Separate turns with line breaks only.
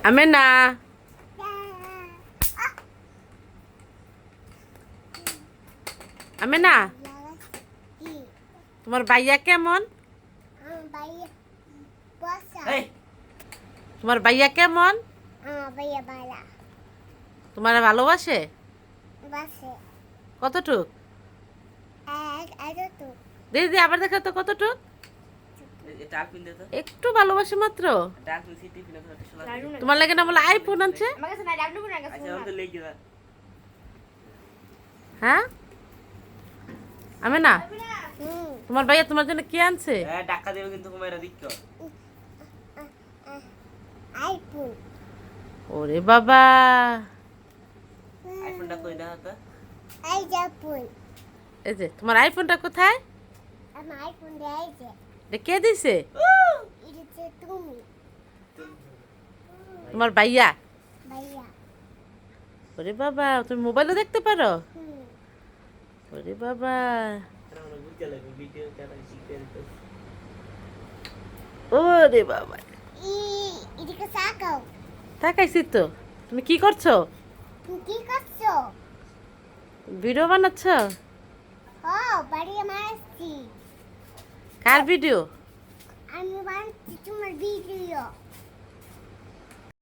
আমেনা, আমেনা, তোমার ভাইয়া কেমন? তোমার ভাইয়া কেমন? তোমার ভালোবাসে কতটুক? দিদি আবার দেখা তো কতটুক? একটু ভালোবাসে মাত্র। তোমার লাগে না বলে আইফোন আনছে? হ্যাঁ আমেনা, তোমার ভাইয়া তোমার জন্য কি আনছে?
টাকা দেবে কিন্তু কুমাইরা দিক্কো
আইফোন।
ওরে বাবা,
আইফোনটা কই দাও তো।
এই যে আইফোন।
এই যে তোমার আইফোনটা কোথায়?
আমার আইফোন দেয় যে।
এটা কে দিছে?
এটা তুমি।
তোমার ভাইয়া?
ভাইয়া।
ওরে বাবা, তুমি মোবাইলও দেখতে পারো?
হুম।
ওরে বাবা, ওরে বাবা,
এদিকে তাকাও।
তাকাইছি তো। তুমি কি করছো?
তুমি কি করছো?
ভিডিও বানাচ্ছ?
ও বাড়ি মারছি।
কার ভিডিও?
আমি বানাচ্ছি তোমার ভিডিও।